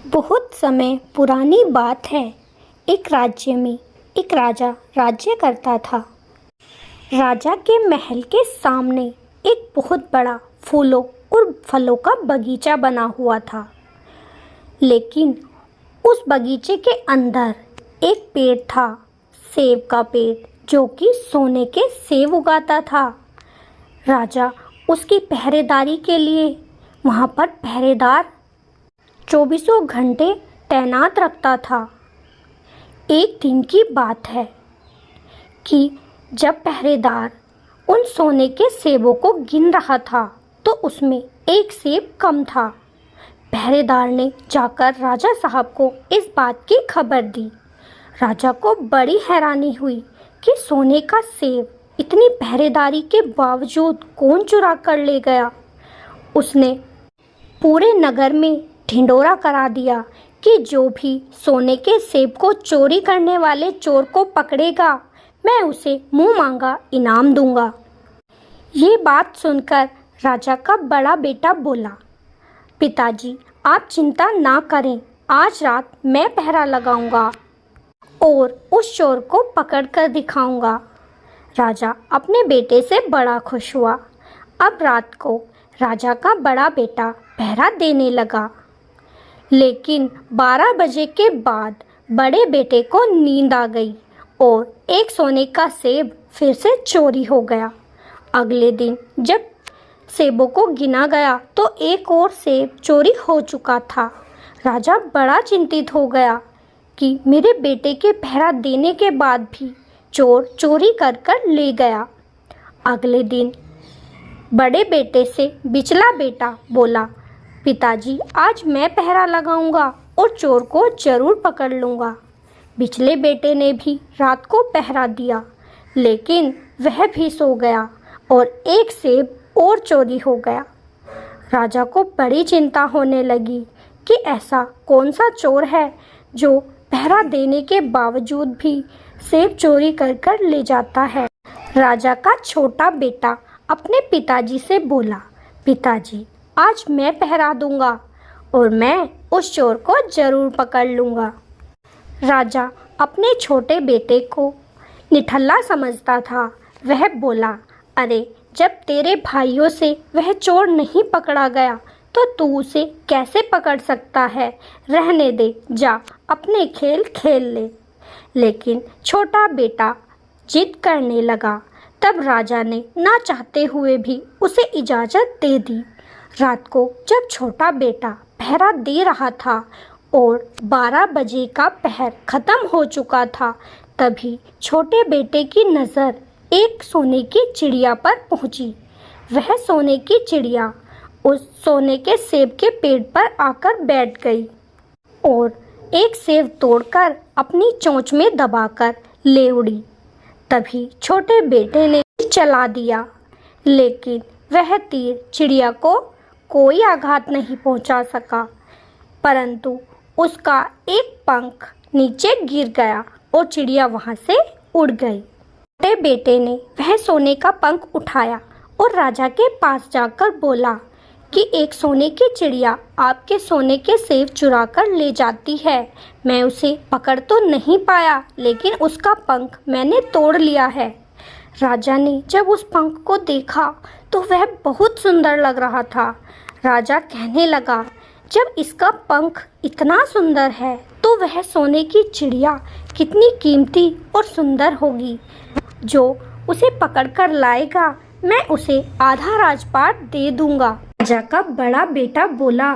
बहुत समय पुरानी बात है। एक राज्य में एक राजा राज्य करता था। राजा के महल के सामने एक बहुत बड़ा फूलों और फलों का बगीचा बना हुआ था। लेकिन उस बगीचे के अंदर एक पेड़ था, सेब का पेड़, जो कि सोने के सेब उगाता था। राजा उसकी पहरेदारी के लिए वहाँ पर पहरेदार चौबीसों घंटे तैनात रखता था। एक दिन की बात है कि जब पहरेदार उन सोने के सेबों को गिन रहा था तो उसमें एक सेब कम था। पहरेदार ने जाकर राजा साहब को इस बात की खबर दी। राजा को बड़ी हैरानी हुई कि सोने का सेब इतनी पहरेदारी के बावजूद कौन चुरा कर ले गया। उसने पूरे नगर में ढिंढोरा करा दिया कि जो भी सोने के सेब को चोरी करने वाले चोर को पकड़ेगा, मैं उसे मुंह मांगा इनाम दूंगा। ये बात सुनकर राजा का बड़ा बेटा बोला, पिताजी आप चिंता ना करें, आज रात मैं पहरा लगाऊंगा और उस चोर को पकड़ कर दिखाऊंगा। राजा अपने बेटे से बड़ा खुश हुआ। अब रात को राजा का बड़ा बेटा पहरा देने लगा। लेकिन 12 बजे के बाद बड़े बेटे को नींद आ गई और एक सोने का सेब फिर से चोरी हो गया। अगले दिन जब सेबों को गिना गया तो एक और सेब चोरी हो चुका था। राजा बड़ा चिंतित हो गया कि मेरे बेटे के पहरा देने के बाद भी चोर चोरी कर कर ले गया। अगले दिन बड़े बेटे से बिचला बेटा बोला, पिताजी आज मैं पहरा लगाऊंगा और चोर को ज़रूर पकड़ लूँगा। बिचले बेटे ने भी रात को पहरा दिया, लेकिन वह भी सो गया और एक सेब और चोरी हो गया। राजा को बड़ी चिंता होने लगी कि ऐसा कौन सा चोर है जो पहरा देने के बावजूद भी सेब चोरी कर कर ले जाता है। राजा का छोटा बेटा अपने पिताजी से बोला, पिताजी आज मैं पहरा दूंगा और मैं उस चोर को ज़रूर पकड़ लूँगा। राजा अपने छोटे बेटे को निठल्ला समझता था। वह बोला, अरे जब तेरे भाइयों से वह चोर नहीं पकड़ा गया तो तू उसे कैसे पकड़ सकता है। रहने दे, जा अपने खेल खेल ले। लेकिन छोटा बेटा जिद करने लगा। तब राजा ने ना चाहते हुए भी उसे इजाज़त दे दी। रात को जब छोटा बेटा पहरा दे रहा था और 12 बजे का पहर ख़त्म हो चुका था, तभी छोटे बेटे की नज़र एक सोने की चिड़िया पर पहुंची। वह सोने की चिड़िया उस सोने के सेब के पेड़ पर आकर बैठ गई और एक सेब तोड़कर अपनी चोंच में दबाकर ले उड़ी। तभी छोटे बेटे ने चला दिया, लेकिन वह तीर चिड़िया को कोई आघात नहीं पहुंचा सका, परंतु उसका एक पंख नीचे गिर गया और चिड़िया वहां से उड़ गई। छोटे बेटे ने वह सोने का पंख उठाया और राजा के पास जाकर बोला कि एक सोने की चिड़िया आपके सोने के सेब चुरा कर ले जाती है। मैं उसे पकड़ तो नहीं पाया, लेकिन उसका पंख मैंने तोड़ लिया है। राजा ने जब उस पंख को देखा तो वह बहुत सुंदर लग रहा था। राजा कहने लगा, जब इसका पंख इतना सुंदर है तो वह सोने की चिड़िया कितनी कीमती और सुंदर होगी। जो उसे पकड़कर लाएगा मैं उसे आधा राजपाट दे दूंगा। राजा का बड़ा बेटा बोला,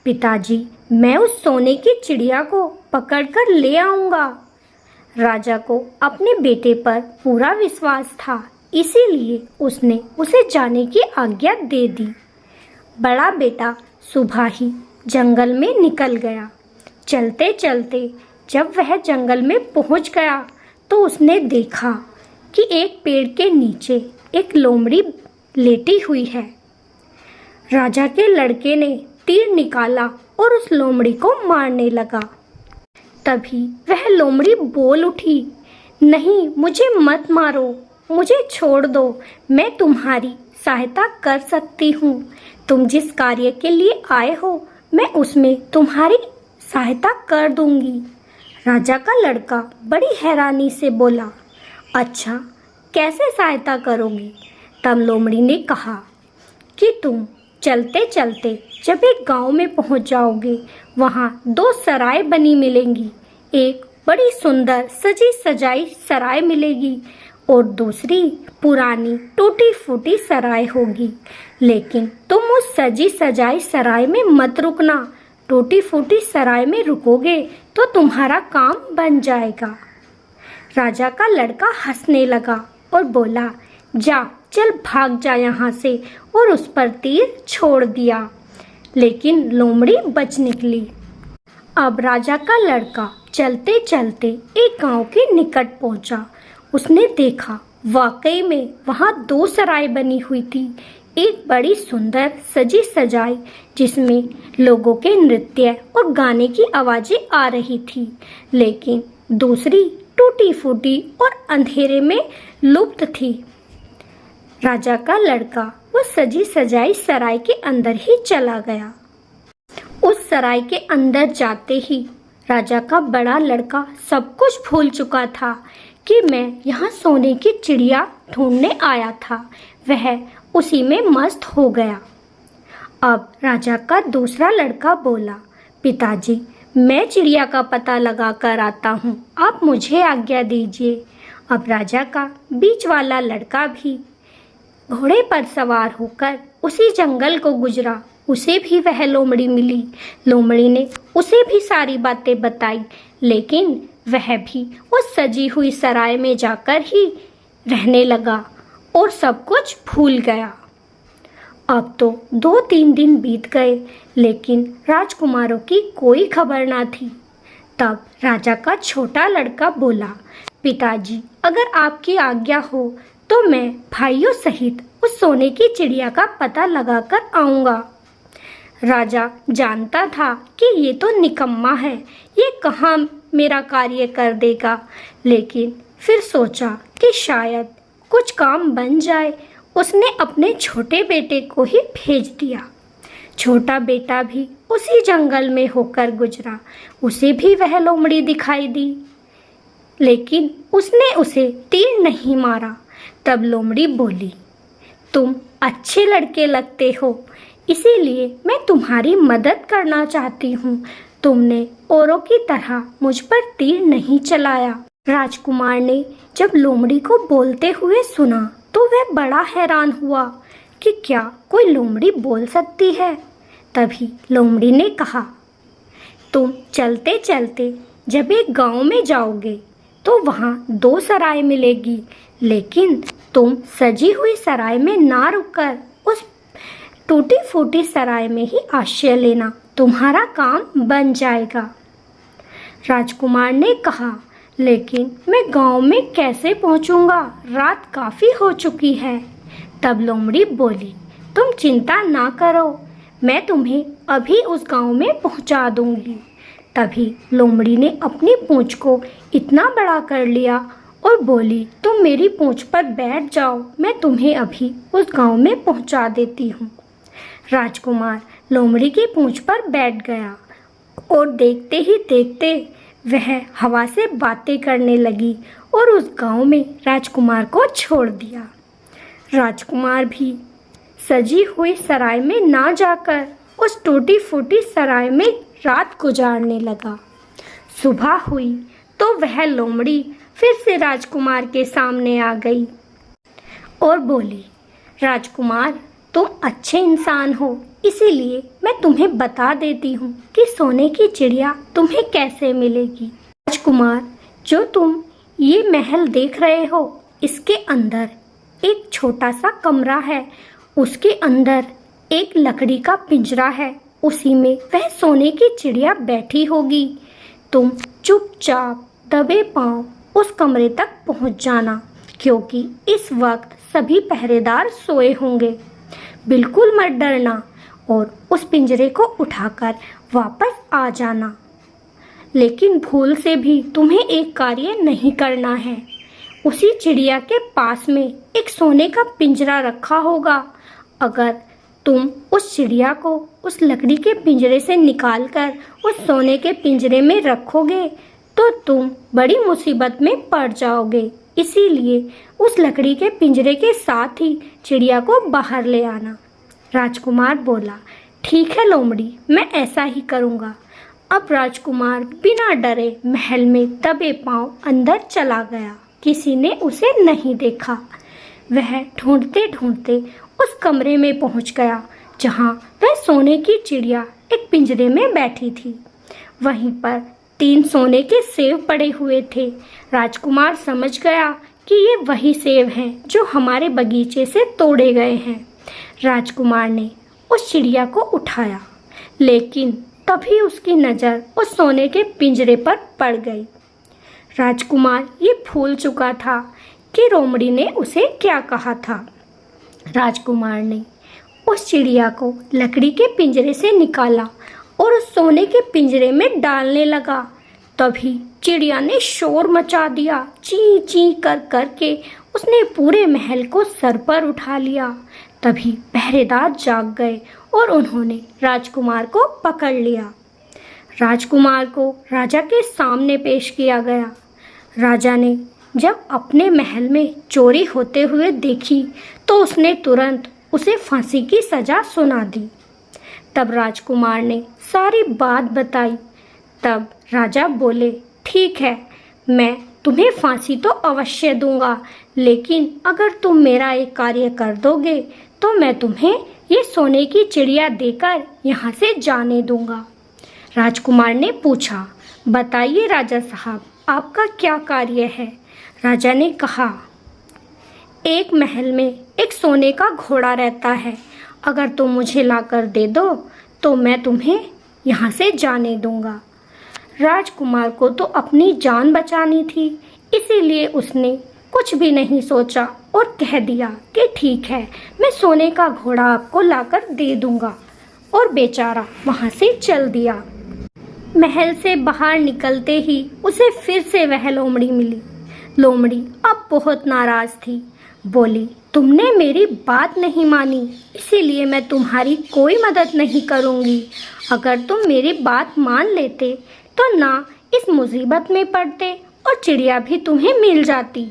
पिताजी मैं उस सोने की चिड़िया को पकड़कर ले आऊंगा। राजा को अपने बेटे पर पूरा विश्वास था, इसीलिए उसने उसे जाने की आज्ञा दे दी। बड़ा बेटा सुबह ही जंगल में निकल गया। चलते चलते जब वह जंगल में पहुंच गया तो उसने देखा कि एक पेड़ के नीचे एक लोमड़ी लेटी हुई है। राजा के लड़के ने तीर निकाला और उस लोमड़ी को मारने लगा। तभी वह लोमड़ी बोल उठी, नहीं मुझे मत मारो, मुझे छोड़ दो, मैं तुम्हारी सहायता कर सकती हूँ। तुम जिस कार्य के लिए आए हो मैं उसमें तुम्हारी सहायता कर दूंगी। राजा का लड़का बड़ी हैरानी से बोला, अच्छा, कैसे सहायता करोगी? तब लोमड़ी ने कहा कि तुम चलते चलते जब एक गांव में पहुंच जाओगे, वहां 2 सराय बनी मिलेंगी। एक बड़ी सुंदर सजी सजाई सराय मिलेगी और दूसरी पुरानी टूटी फूटी सराय होगी। लेकिन तुम उस सजी सजाई सराय में मत रुकना। टूटी फूटी सराय में रुकोगे तो तुम्हारा काम बन जाएगा। राजा का लड़का हंसने लगा और बोला, जा, चल भाग जा यहाँ से, और उस पर तीर छोड़ दिया। लेकिन लोमड़ी बच निकली। अब राजा का लड़का चलते चलते एक गांव के निकट पहुंचा। उसने देखा, वाकई में वहां 2 सराय बनी हुई थी। एक बड़ी सुंदर सजी सजाई जिसमें लोगों के नृत्य और गाने की आवाजें आ रही थी, लेकिन दूसरी टूटी फूटी और अंधेरे में लुप्त थी। राजा का लड़का वो सजी सजाई सराय के अंदर ही चला गया। उस सराय के अंदर जाते ही राजा का बड़ा लड़का सब कुछ भूल चुका था कि मैं यहाँ सोने की चिड़िया ढूंढने आया था। वह उसी में मस्त हो गया। अब राजा का दूसरा लड़का बोला, पिताजी, मैं चिड़िया का पता लगा कर आता हूँ, आप मुझे आज्ञा दीजिए। अब राजा का बीच वाला लड़का भी घोड़े पर सवार होकर उसी जंगल को गुजरा। उसे भी वह लोमड़ी मिली। लोमड़ी ने उसे भी सारी बातें बताई, लेकिन वह भी उस सजी हुई सराय में जाकर ही रहने लगा और सब कुछ भूल गया। अब तो 2-3 दिन बीत गए, लेकिन राजकुमारों की कोई खबर ना थी। तब राजा का छोटा लड़का बोला, पिताजी, अगर आपकी आज्ञा हो तो मैं भाइयों सहित उस सोने की चिड़िया का पता लगाकर आऊँगा। राजा जानता था कि ये तो निकम्मा है, ये कहाँ मेरा कार्य कर देगा, लेकिन फिर सोचा कि शायद कुछ काम बन जाए। उसने अपने छोटे बेटे को ही भेज दिया। छोटा बेटा भी उसी जंगल में होकर गुजरा। उसे भी वह लोमड़ी दिखाई दी, लेकिन उसने उसे तीर नहीं मारा। तब लोमड़ी बोली, तुम अच्छे लड़के लगते हो, इसीलिए मैं तुम्हारी मदद करना चाहती हूँ। तुमने औरों की तरह मुझ पर तीर नहीं चलाया। राजकुमार ने जब लोमड़ी को बोलते हुए सुना तो वह बड़ा हैरान हुआ कि क्या कोई लोमड़ी बोल सकती है। तभी लोमड़ी ने कहा, तुम चलते चलते जब एक गांव में जाओगे तो वहाँ 2 सराय मिलेगी, लेकिन तुम सजी हुई सराय में ना रुककर उस टूटी फूटी सराय में ही आश्रय लेना, तुम्हारा काम बन जाएगा। राजकुमार ने कहा, लेकिन मैं गांव में कैसे पहुंचूंगा? रात काफ़ी हो चुकी है। तब लोमड़ी बोली, तुम चिंता ना करो, मैं तुम्हें अभी उस गांव में पहुंचा दूंगी। तभी लोमड़ी ने अपनी पूंछ को इतना बड़ा कर लिया और बोली, तुम मेरी पूंछ पर बैठ जाओ, मैं तुम्हें अभी उस गांव में पहुंचा देती हूँ। राजकुमार लोमड़ी की पूंछ पर बैठ गया और देखते ही देखते वह हवा से बातें करने लगी और उस गांव में राजकुमार को छोड़ दिया। राजकुमार भी सजी हुई सराय में ना जाकर उस टूटी फूटी सराय में रात गुजारने लगा। सुबह हुई तो वह लोमड़ी फिर से राजकुमार के सामने आ गई और बोली, राजकुमार, तुम अच्छे इंसान हो, इसीलिए मैं तुम्हें बता देती हूँ कि सोने की चिड़िया तुम्हें कैसे मिलेगी। राजकुमार, जो तुम ये महल देख रहे हो, इसके अंदर एक छोटा सा कमरा है। उसके अंदर एक लकड़ी का पिंजरा है, उसी में वह सोने की चिड़िया बैठी होगी। तुम चुपचाप दबे पांव उस कमरे तक पहुँच जाना, क्योंकि इस वक्त सभी पहरेदार सोए होंगे। बिल्कुल मत डरना और उस पिंजरे को उठाकर वापस आ जाना। लेकिन भूल से भी तुम्हें एक कार्य नहीं करना है। उसी चिड़िया के पास में एक सोने का पिंजरा रखा होगा। अगर तुम उस चिड़िया को उस लकड़ी के पिंजरे से निकालकर उस सोने के पिंजरे में रखोगे तो तुम बड़ी मुसीबत में पड़ जाओगे। इसीलिए उस लकड़ी के पिंजरे के साथ ही चिड़िया को बाहर ले आना। राजकुमार बोला, ठीक है लोमड़ी, मैं ऐसा ही करूँगा। अब राजकुमार बिना डरे महल में दबे पांव अंदर चला गया। किसी ने उसे नहीं देखा। वह ढूंढते ढूंढते उस कमरे में पहुंच गया जहां वह सोने की चिड़िया एक पिंजरे में बैठी थी। वहीं पर 3 सोने के सेब पड़े हुए थे। राजकुमार समझ गया कि ये वही सेब हैं जो हमारे बगीचे से तोड़े गए हैं। राजकुमार ने उस चिड़िया को उठाया, लेकिन तभी उसकी नज़र उस सोने के पिंजरे पर पड़ गई। राजकुमार ये भूल चुका था कि लोमड़ी ने उसे क्या कहा था। राजकुमार ने उस चिड़िया को लकड़ी के पिंजरे से निकाला और उस सोने के पिंजरे में डालने लगा। तभी चिड़िया ने शोर मचा दिया। ची ची कर करके उसने पूरे महल को सर पर उठा लिया। तभी पहरेदार जाग गए और उन्होंने राजकुमार को पकड़ लिया। राजकुमार को राजा के सामने पेश किया गया। राजा ने जब अपने महल में चोरी होते हुए देखी तो उसने तुरंत उसे फांसी की सज़ा सुना दी। तब राजकुमार ने सारी बात बताई। तब राजा बोले, ठीक है, मैं तुम्हें फांसी तो अवश्य दूंगा, लेकिन अगर तुम मेरा एक कार्य कर दोगे तो मैं तुम्हें ये सोने की चिड़िया देकर यहाँ से जाने दूंगा। राजकुमार ने पूछा, बताइए राजा साहब, आपका क्या कार्य है? राजा ने कहा, एक महल में एक सोने का घोड़ा रहता है। अगर तुम मुझे लाकर दे दो तो मैं तुम्हें यहाँ से जाने दूंगा। राजकुमार को तो अपनी जान बचानी थी, इसीलिए उसने कुछ भी नहीं सोचा और कह दिया कि ठीक है, मैं सोने का घोड़ा आपको लाकर दे दूंगा। और बेचारा वहाँ से चल दिया। महल से बाहर निकलते ही उसे फिर से वह लोमड़ी मिली। लोमड़ी अब बहुत नाराज थी। बोली, तुमने मेरी बात नहीं मानी, इसीलिए मैं तुम्हारी कोई मदद नहीं करूँगी। अगर तुम मेरी बात मान लेते तो ना इस मुसीबत में पड़ते और चिड़िया भी तुम्हें मिल जाती।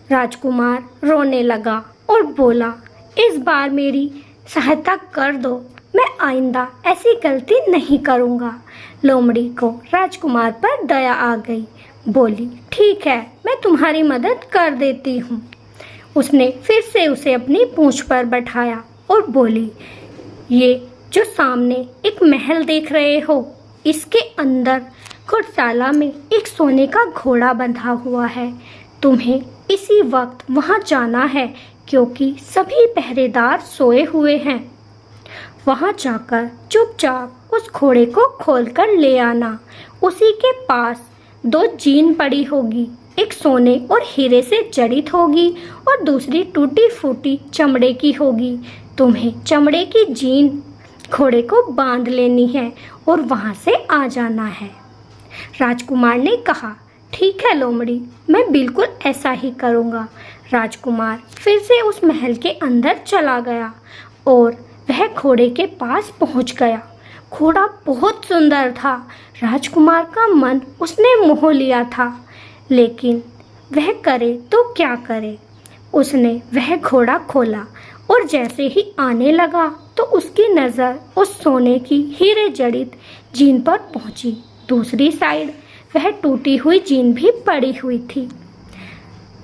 राजकुमार रोने लगा और बोला, इस बार मेरी सहायता कर दो, मैं आइंदा ऐसी गलती नहीं करूँगा। लोमड़ी को राजकुमार पर दया आ गई। बोली, ठीक है, मैं तुम्हारी मदद कर देती हूँ। उसने फिर से उसे अपनी पूंछ पर बैठाया और बोली, ये जो सामने एक महल देख रहे हो, इसके अंदर घुड़शाला में एक सोने का घोड़ा बंधा हुआ है। तुम्हें इसी वक्त वहाँ जाना है क्योंकि सभी पहरेदार सोए हुए हैं। वहाँ जाकर चुपचाप उस घोड़े को खोलकर ले आना। उसी के पास 2 जीन पड़ी होगी, एक सोने और हीरे से जड़ित होगी और दूसरी टूटी फूटी चमड़े की होगी। तुम्हें चमड़े की जीन घोड़े को बांध लेनी है और वहाँ से आ जाना है। राजकुमार ने कहा, ठीक है लोमड़ी, मैं बिल्कुल ऐसा ही करूँगा। राजकुमार फिर से उस महल के अंदर चला गया और वह घोड़े के पास पहुँच गया। घोड़ा बहुत सुंदर था। राजकुमार का मन उसने मोह लिया था, लेकिन वह करे तो क्या करे। उसने वह घोड़ा खोला और जैसे ही आने लगा तो उसकी नज़र उस सोने की हीरे जड़ित जीन पर पहुंची। दूसरी साइड वह टूटी हुई जीन भी पड़ी हुई थी।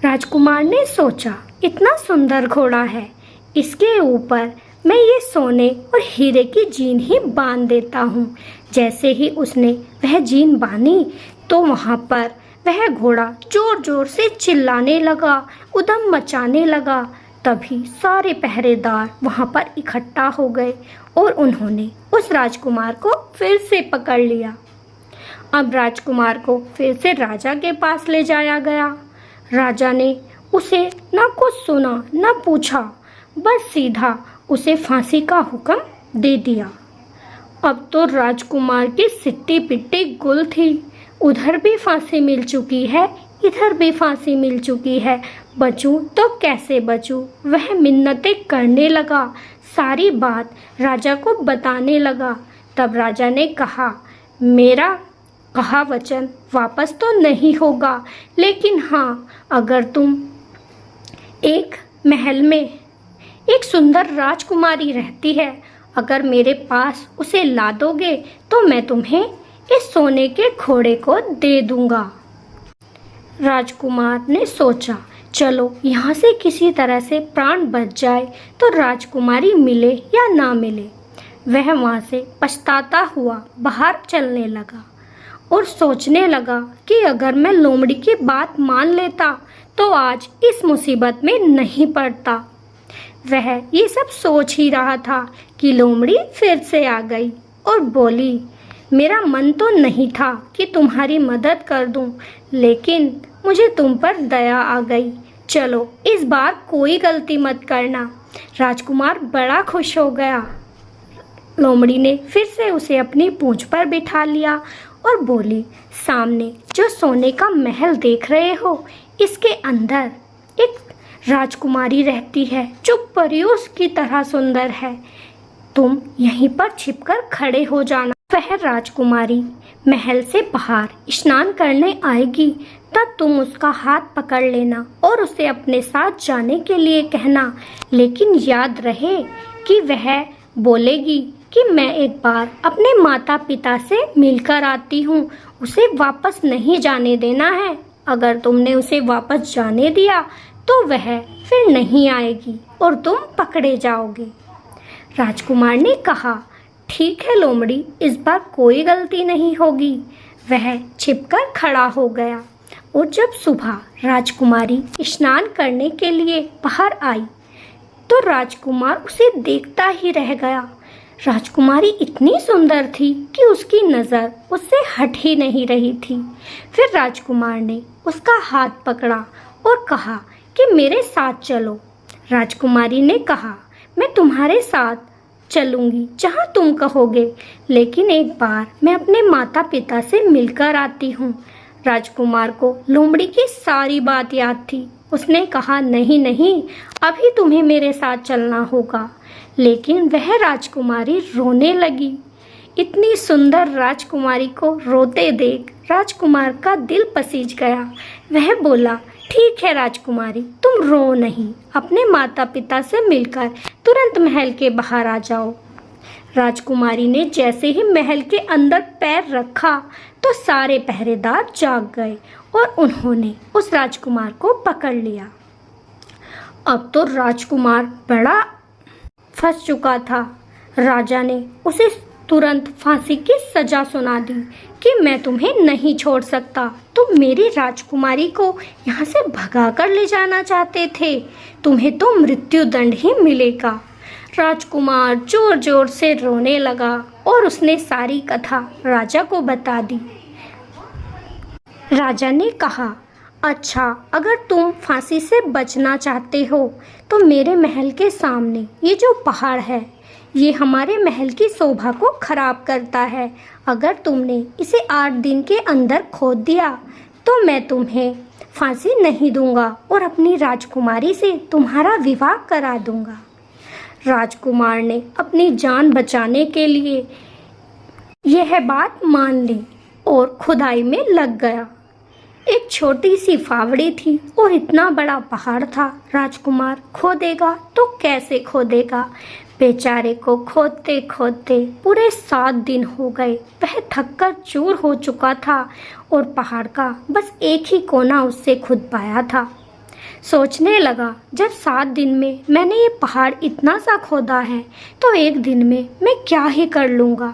राजकुमार ने सोचा, इतना सुंदर घोड़ा है, इसके ऊपर मैं ये सोने और हीरे की जीन ही बांध देता हूँ। जैसे ही उसने वह जीन बांधी तो वहाँ पर वह घोड़ा जोर जोर से चिल्लाने लगा, उधम मचाने लगा। तभी सारे पहरेदार वहाँ पर इकट्ठा हो गए और उन्होंने उस राजकुमार को फिर से पकड़ लिया। अब राजकुमार को फिर से राजा के पास ले जाया गया। राजा ने उसे न कुछ सुना न पूछा, बस सीधा उसे फांसी का हुक्म दे दिया। अब तो राजकुमार की सिट्टी पिट्टी गुल थी। उधर भी फांसी मिल चुकी है, इधर भी फांसी मिल चुकी है। बचूं तो कैसे बचूं? वह मिन्नतें करने लगा, सारी बात राजा को बताने लगा। तब राजा ने कहा, मेरा कहा वचन वापस तो नहीं होगा, लेकिन हाँ, अगर तुम एक महल में एक सुंदर राजकुमारी रहती है, अगर मेरे पास उसे ला दोगे तो मैं तुम्हें इस सोने के घोड़े को दे दूंगा। राजकुमार ने सोचा, चलो यहाँ से किसी तरह से प्राण बच जाए तो राजकुमारी मिले या ना मिले। वह वहाँ से पछताता हुआ बाहर चलने लगा और सोचने लगा कि अगर मैं लोमड़ी की बात मान लेता तो आज इस मुसीबत में नहीं पड़ता। वह ये सब सोच ही रहा था कि लोमड़ी फिर से आ गई और बोली, मेरा मन तो नहीं था कि तुम्हारी मदद कर दूं, लेकिन मुझे तुम पर दया आ गई। चलो इस बार कोई गलती मत करना। राजकुमार बड़ा खुश हो गया। लोमड़ी ने फिर से उसे अपनी पूंछ पर बिठा लिया और बोली, सामने जो सोने का महल देख रहे हो, इसके अंदर एक राजकुमारी रहती है जो परियों की तरह सुंदर है। तुम यहीं पर छिपकर खड़े हो जाना। वह राजकुमारी महल से बाहर स्नान करने आएगी, तब तुम उसका हाथ पकड़ लेना और उसे अपने साथ जाने के लिए कहना। लेकिन याद रहे कि वह बोलेगी कि मैं एक बार अपने माता पिता से मिलकर आती हूँ, उसे वापस नहीं जाने देना है। अगर तुमने उसे वापस जाने दिया तो वह फिर नहीं आएगी और तुम पकड़े जाओगे। राजकुमार ने कहा, ठीक है लोमड़ी, इस बार कोई गलती नहीं होगी। वह छिपकर खड़ा हो गया और जब सुबह राजकुमारी स्नान करने के लिए बाहर आई तो राजकुमार उसे देखता ही रह गया। राजकुमारी इतनी सुंदर थी कि उसकी नज़र उससे हट ही नहीं रही थी। फिर राजकुमार ने उसका हाथ पकड़ा और कहा कि मेरे साथ चलो। राजकुमारी ने कहा, मैं तुम्हारे साथ चलूँगी जहाँ तुम कहोगे, लेकिन एक बार मैं अपने माता पिता से मिलकर आती हूँ। राजकुमार को लोमड़ी की सारी बात याद थी। उसने कहा, नहीं नहीं, अभी तुम्हें मेरे साथ चलना होगा। लेकिन वह राजकुमारी रोने लगी। इतनी सुंदर राजकुमारी को रोते देख राजकुमार का दिल पसीज गया। वह बोला, ठीक है राजकुमारी, तुम रो नहीं, अपने माता पिता से मिलकर तुरंत महल के बाहर आ जाओ। राजकुमारी ने जैसे ही महल के अंदर पैर रखा तो सारे पहरेदार जाग गए और उन्होंने उस राजकुमार को पकड़ लिया। अब तो राजकुमार बड़ा फंस चुका था। राजा ने उसे तुरंत फांसी की सजा सुना दी कि मैं तुम्हें नहीं छोड़ सकता। तुम मेरी राजकुमारी को यहाँ से भगा कर ले जाना चाहते थे, तुम्हें तो मृत्यु दंड ही मिलेगा। राजकुमार जोर जोर से रोने लगा और उसने सारी कथा राजा को बता दी। राजा ने कहा, अच्छा, अगर तुम फांसी से बचना चाहते हो तो मेरे महल के सामने ये जो पहाड़ है, ये हमारे महल की शोभा को खराब करता है। अगर तुमने इसे 8 दिन के अंदर खोद दिया तो मैं तुम्हें फांसी नहीं दूंगा और अपनी राजकुमारी से तुम्हारा विवाह करा दूंगा। राजकुमार ने अपनी जान बचाने के लिए यह बात मान ली और खुदाई में लग गया। एक छोटी सी फावड़ी थी और इतना बड़ा पहाड़ था। राजकुमार खोदेगा तो कैसे खोदेगा? बेचारे को खोदते खोदते पूरे 7 दिन हो गए। वह थककर चूर हो चुका था और पहाड़ का बस एक ही कोना उससे खुद पाया था। सोचने लगा, जब 7 दिन में मैंने ये पहाड़ इतना सा खोदा है तो एक दिन में मैं क्या ही कर लूँगा।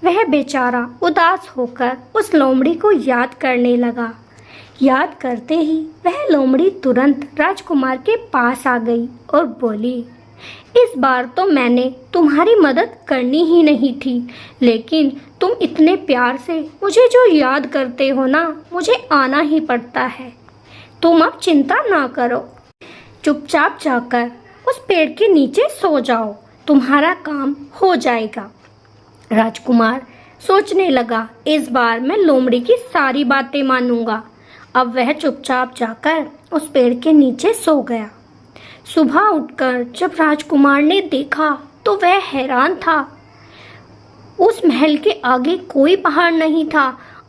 वह बेचारा उदास होकर उस लोमड़ी को याद करने लगा। याद करते ही वह लोमड़ी तुरंत राजकुमार के पास आ गई और बोली, इस बार तो मैंने तुम्हारी मदद करनी ही नहीं थी, लेकिन तुम इतने प्यार से मुझे जो याद करते हो ना, मुझे आना ही पड़ता है। तुम अब चिंता ना करो, चुपचाप जाकर उस पेड़ के नीचे सो जाओ, तुम्हारा काम हो जाएगा। राजकुमार सोचने लगा, इस बार मैं लोमड़ी की सारी बातें मानूंगा। अब वह चुपचाप जाकर उस पेड़ के नीचे सो गया। सुबह उठकर जब राजकुमार ने देखा तो वह हैरान था। उस महल के आगे कोई पहाड़ नहीं था।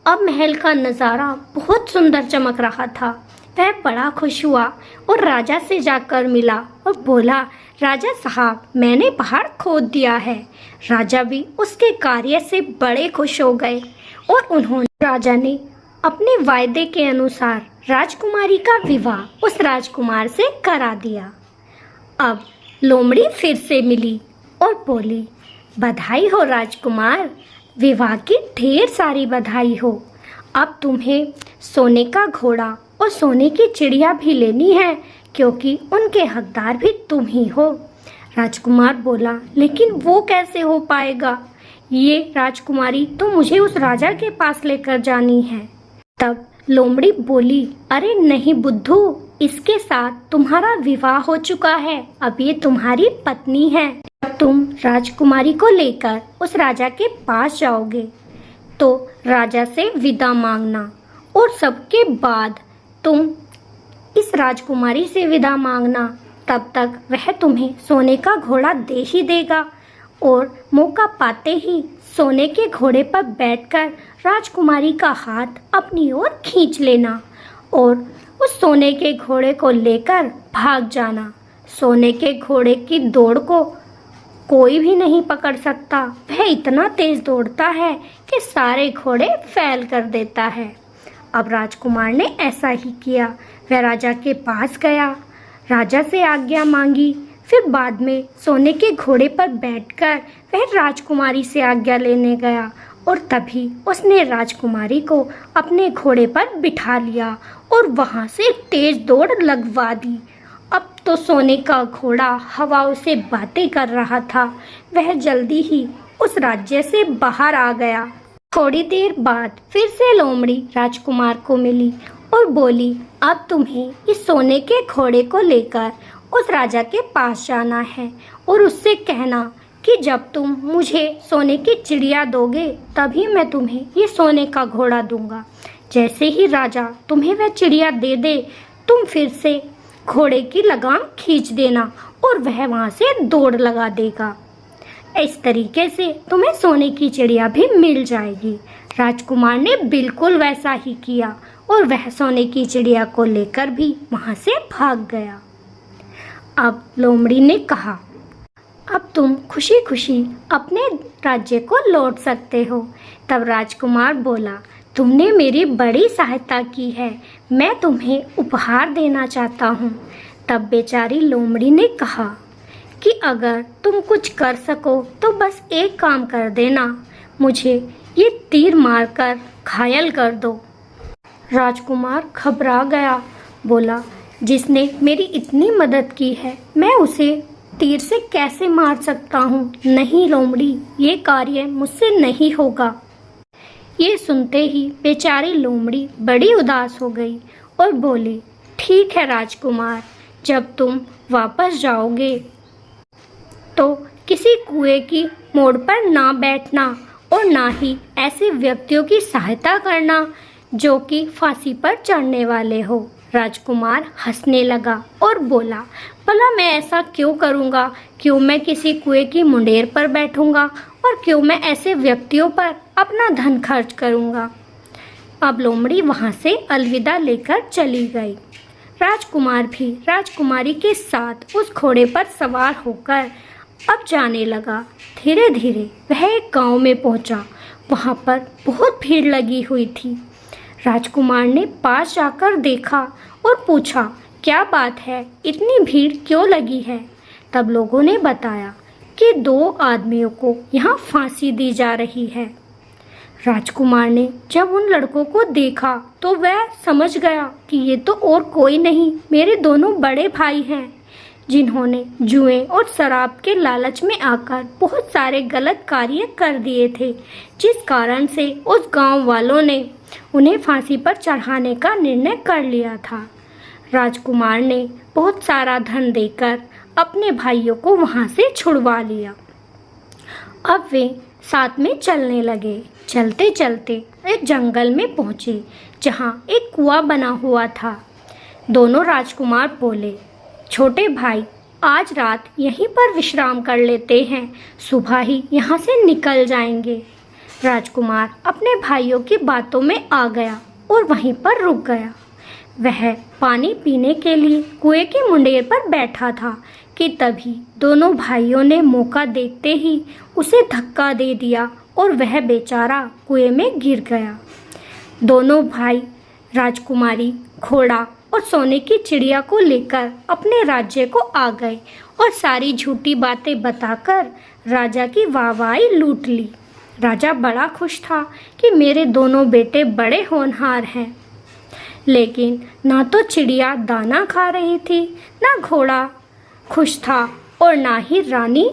अब महल का नज़ारा बहुत सुंदर चमक रहा था। वह बड़ा खुश हुआ और राजा से जाकर मिला और बोला, राजा साहब, मैंने पहाड़ खोद दिया है। राजा भी उसके कार्य से बड़े खुश हो गए और राजा ने अपने वायदे के अनुसार राजकुमारी का विवाह उस राजकुमार से करा दिया। अब लोमड़ी फिर से मिली और बोली, बधाई हो राजकुमार, विवाह की ढेर सारी बधाई हो। अब तुम्हें सोने का घोड़ा और सोने की चिड़िया भी लेनी है, क्योंकि उनके हकदार भी तुम ही हो। राजकुमार बोला, लेकिन वो कैसे हो पाएगा? ये राजकुमारी तो मुझे उस राजा के पास लेकर जानी है। तब लोमड़ी बोली, अरे नहीं बुद्धू, इसके साथ तुम्हारा विवाह हो चुका है, अब ये तुम्हारी पत्नी है। जब तुम राजकुमारी को लेकर उस राजा के पास जाओगे तो राजा से विदा मांगना और सबके बाद तुम इस राजकुमारी से विदा मांगना। तब तक वह तुम्हें सोने का घोड़ा दे ही देगा और मौका पाते ही सोने के घोड़े पर बैठकर राजकुमारी का हाथ अपनी ओर खींच लेना और उस सोने के घोड़े को लेकर भाग जाना। सोने के घोड़े की दौड़ को कोई भी नहीं पकड़ सकता। वह इतना तेज दौड़ता है कि सारे घोड़े फैल कर देता है। अब राजकुमार ने ऐसा ही किया। वह राजा के पास गया, राजा से आज्ञा मांगी, फिर बाद में सोने के घोड़े पर बैठकर वह राजकुमारी से आज्ञा लेने गया और तभी उसने राजकुमारी को अपने घोड़े पर बिठा लिया और वहां से तेज दौड़ लगवा दी। अब तो सोने का घोड़ा हवाओं से बातें कर रहा था। वह जल्दी ही उस राज्य से बाहर आ गया। थोड़ी देर बाद फिर से लोमड़ी राजकुमार को मिली और बोली, अब तुम्हें इस सोने के घोड़े को लेकर उस राजा के पास जाना है और उससे कहना कि जब तुम मुझे सोने की चिड़िया दोगे तभी मैं तुम्हें ये सोने का घोड़ा दूंगा। जैसे ही राजा तुम्हें वह चिड़िया दे दे, तुम फिर से घोड़े की लगाम खींच देना और वह वहाँ से दौड़ लगा देगा। इस तरीके से तुम्हें सोने की चिड़िया भी मिल जाएगी। राजकुमार ने बिल्कुल वैसा ही किया और वह सोने की चिड़िया को लेकर भी वहाँ से भाग गया। अब लोमड़ी ने कहा, अब तुम खुशी खुशी अपने राज्य को लौट सकते हो। तब राजकुमार बोला, तुमने मेरी बड़ी सहायता की है, मैं तुम्हें उपहार देना चाहता हूँ। तब बेचारी लोमड़ी ने कहा कि अगर तुम कुछ कर सको तो बस एक काम कर देना, मुझे ये तीर मारकर घायल कर दो। राजकुमार घबरा गया, बोला, जिसने मेरी इतनी मदद की है मैं उसे तीर से कैसे मार सकता हूँ? नहीं लोमड़ी, ये कार्य मुझसे नहीं होगा। ये सुनते ही बेचारी लोमड़ी बड़ी उदास हो गई और बोली, ठीक है राजकुमार, जब तुम वापस जाओगे तो किसी कुएं की मोड़ पर ना बैठना और ना ही ऐसे व्यक्तियों की सहायता करना जो कि फांसी पर चढ़ने वाले हो। राजकुमार हंसने लगा और बोला, भला मैं ऐसा क्यों करूँगा? क्यों मैं किसी कुएं की मुंडेर पर बैठूँगा और क्यों मैं ऐसे व्यक्तियों पर अपना धन खर्च करूँगा? अब लोमड़ी वहाँ से अलविदा लेकर चली गई। राजकुमार भी राजकुमारी के साथ उस घोड़े पर सवार होकर अब जाने लगा। धीरे धीरे वह एक गांव में पहुंचा। वहां पर बहुत भीड़ लगी हुई थी। राजकुमार ने पास जाकर देखा और पूछा, क्या बात है, इतनी भीड़ क्यों लगी है? तब लोगों ने बताया कि 2 आदमियों को यहाँ फांसी दी जा रही है। राजकुमार ने जब उन लड़कों को देखा तो वह समझ गया कि ये तो और कोई नहीं, मेरे दोनों बड़े भाई हैं, जिन्होंने जुए और शराब के लालच में आकर बहुत सारे गलत कार्य कर दिए थे, जिस कारण से उस गांव वालों ने उन्हें फांसी पर चढ़ाने का निर्णय कर लिया था। राजकुमार ने बहुत सारा धन देकर अपने भाइयों को वहां से छुड़वा लिया। अब वे साथ में चलने लगे। चलते चलते एक जंगल में पहुंचे जहां एक कुआं बना हुआ था। दोनों राजकुमार बोले, छोटे भाई, आज रात यहीं पर विश्राम कर लेते हैं, सुबह ही यहाँ से निकल जाएंगे। राजकुमार अपने भाइयों की बातों में आ गया और वहीं पर रुक गया। वह पानी पीने के लिए कुएं की मुंडेर पर बैठा था कि तभी दोनों भाइयों ने मौका देखते ही उसे धक्का दे दिया और वह बेचारा कुएं में गिर गया। दोनों भाई राजकुमारी, घोड़ा और सोने की चिड़िया को लेकर अपने राज्य को आ गए और सारी झूठी बातें बताकर राजा की वाहवाही लूट ली। राजा बड़ा खुश था कि मेरे दोनों बेटे बड़े होनहार हैं। लेकिन ना तो चिड़िया दाना खा रही थी, ना घोड़ा खुश था और ना ही रानी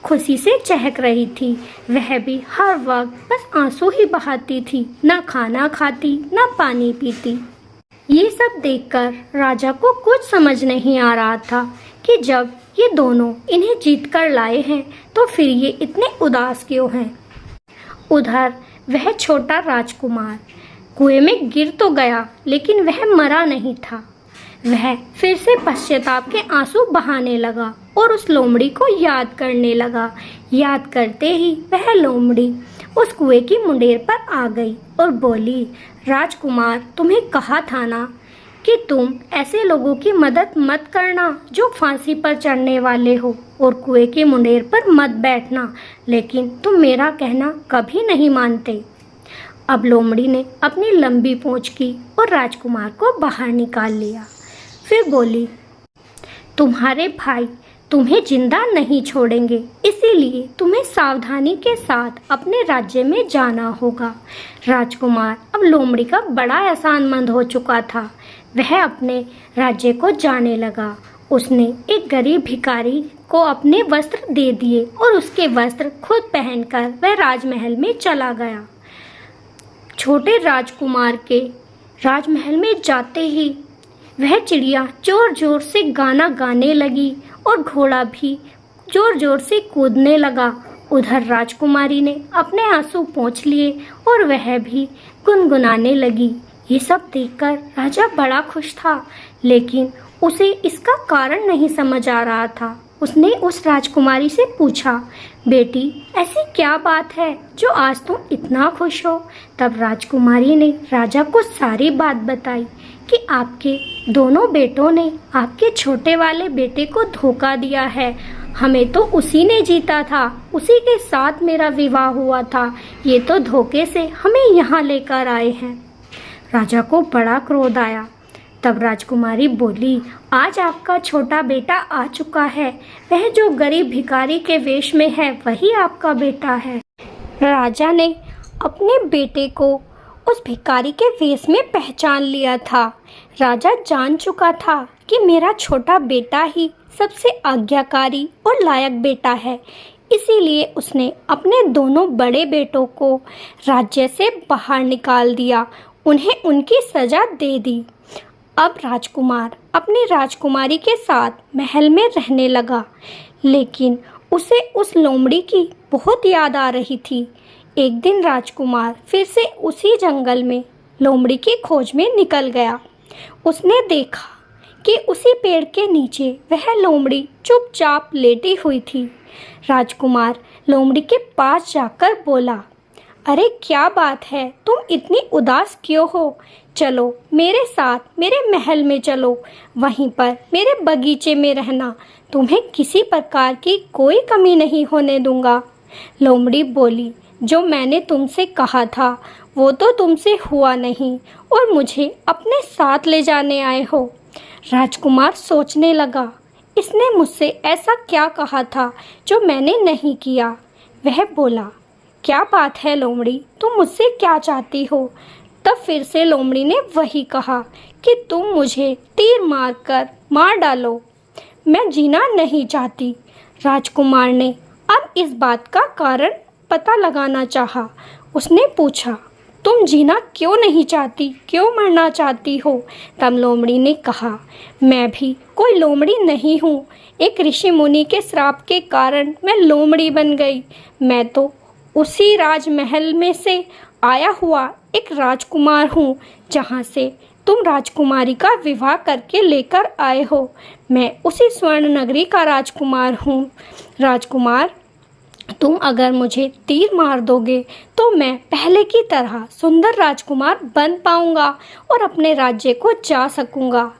खुशी से चहक रही थी। वह भी हर वक्त बस आंसू ही बहाती थी, ना खाना खाती ना पानी पीती। ये सब देखकर राजा को कुछ समझ नहीं आ रहा था कि जब ये दोनों इन्हें जीत कर लाए हैं तो फिर ये इतने उदास क्यों हैं। उधर वह छोटा राजकुमार कुएं में गिर तो गया, लेकिन वह मरा नहीं था। वह फिर से पश्चाताप के आंसू बहाने लगा और उस लोमड़ी को याद करने लगा। याद करते ही वह लोमड़ी उस कुएं की मुंडेर पर आ गई और बोली, राजकुमार, तुम्हें कहा था ना कि तुम ऐसे लोगों की मदद मत करना जो फांसी पर चढ़ने वाले हो, और कुएं की मुंडेर पर मत बैठना, लेकिन तुम मेरा कहना कभी नहीं मानते। अब लोमड़ी ने अपनी लंबी पूंछ की और राजकुमार को बाहर निकाल लिया। फिर बोली, तुम्हारे भाई तुम्हें जिंदा नहीं छोड़ेंगे, इसीलिए तुम्हें सावधानी के साथ अपने राज्य में जाना होगा। राजकुमार अब लोमड़ी का बड़ा एहसानमंद हो चुका था। वह अपने राज्य को जाने लगा। उसने एक गरीब भिखारी को अपने वस्त्र दे दिए और उसके वस्त्र खुद पहनकर वह राजमहल में चला गया। छोटे राजकुमार के राजमहल में जाते ही वह चिड़िया जोर जोर से गाना गाने लगी और घोड़ा भी जोर जोर से कूदने लगा। उधर राजकुमारी ने अपने आंसू पोंछ लिए और वह भी गुनगुनाने लगी। ये सब देखकर राजा बड़ा खुश था, लेकिन उसे इसका कारण नहीं समझ आ रहा था। उसने उस राजकुमारी से पूछा, बेटी, ऐसी क्या बात है जो आज तुम इतना खुश हो? तब राजकुमारी ने राजा को सारी बात बताई कि आपके दोनों बेटों ने आपके छोटे वाले बेटे को धोखा दिया है। हमें तो उसी ने जीता था, उसी के साथ मेरा विवाह हुआ था। ये तो धोखे से हमें यहाँ लेकर आए हैं। राजा को बड़ा क्रोध आया। तब राजकुमारी बोली, आज आपका छोटा बेटा आ चुका है। वह जो गरीब भिखारी के वेश में है वही आपका बेटा है। राजा ने अपने बेटे को उस भिखारी के वेश में पहचान लिया था। राजा जान चुका था कि मेरा छोटा बेटा ही सबसे आज्ञाकारी और लायक बेटा है, इसीलिए उसने अपने दोनों बड़े बेटों को राज्य से बाहर निकाल दिया, उन्हें उनकी सजा दे दी। अब राजकुमार अपनी राजकुमारी के साथ महल में रहने लगा, लेकिन उसे उस लोमड़ी की बहुत याद आ रही थी। एक दिन राजकुमार फिर से उसी जंगल में लोमड़ी की खोज में निकल गया। उसने देखा कि उसी पेड़ के नीचे वह लोमड़ी चुपचाप लेटी हुई थी। राजकुमार लोमड़ी के पास जाकर बोला, अरे क्या बात है, तुम इतनी उदास क्यों हो? चलो मेरे साथ मेरे महल में चलो, वहीं पर मेरे बगीचे में रहना। तुम्हें किसी प्रकार की कोई कमी नहीं होने दूंगा। लोमड़ी बोली, जो मैंने तुमसे कहा था वो तो तुमसे हुआ नहीं और मुझे अपने साथ ले जाने आए हो। राजकुमार सोचने लगा, इसने मुझसे ऐसा क्या कहा था जो मैंने नहीं किया। वह बोला, क्या बात है लोमड़ी, तुम मुझसे क्या चाहती हो? तब फिर से लोमड़ी ने वही कहा कि तुम मुझे तीर मारकर मार डालो, मैं जीना नहीं चाहती। राजकुमार ने अब इस बात का कारण पता लगाना चाहा। उसने पूछा, तुम जीना क्यों नहीं चाहती, क्यों मरना चाहती हो? तब लोमड़ी ने कहा, मैं भी कोई लोमड़ी नहीं हूँ, एक ऋषि मुनि के श्राप के कारण मैं लोमड़ी बन गई। मैं तो उसी राजमहल में से आया हुआ एक राजकुमार हूँ, जहाँ से तुम राजकुमारी का विवाह करके लेकर आए हो। मैं उसी स्वर्ण नगरी का राजकुमार हूँ। राजकुमार, तुम अगर मुझे तीर मार दोगे तो मैं पहले की तरह सुंदर राजकुमार बन पाऊंगा और अपने राज्य को जा सकूंगा।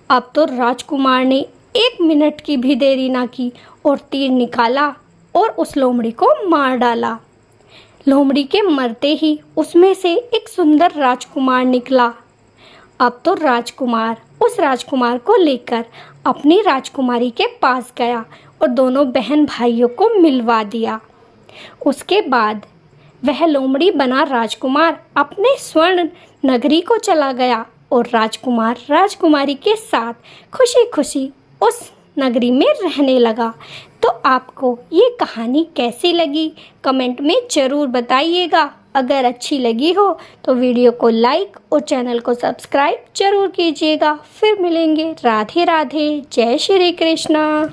अब तो राजकुमार ने 1 मिनट की भी देरी ना की और तीर निकाला और उस लोमड़ी को मार डाला। लोमड़ी के मरते ही उसमें से एक सुंदर राजकुमार निकला। अब तो राजकुमार उस राजकुमार को लेकर अपनी राजकुमारी के पास गया और दोनों बहन भाइयों को मिलवा दिया। उसके बाद वह लोमड़ी बना राजकुमार अपने स्वर्ण नगरी को चला गया और राजकुमार राजकुमारी के साथ खुशी खुशी उस नगरी में रहने लगा। तो आपको ये कहानी कैसी लगी कमेंट में ज़रूर बताइएगा। अगर अच्छी लगी हो तो वीडियो को लाइक और चैनल को सब्सक्राइब जरूर कीजिएगा। फिर मिलेंगे। राधे राधे। जय श्री कृष्णा।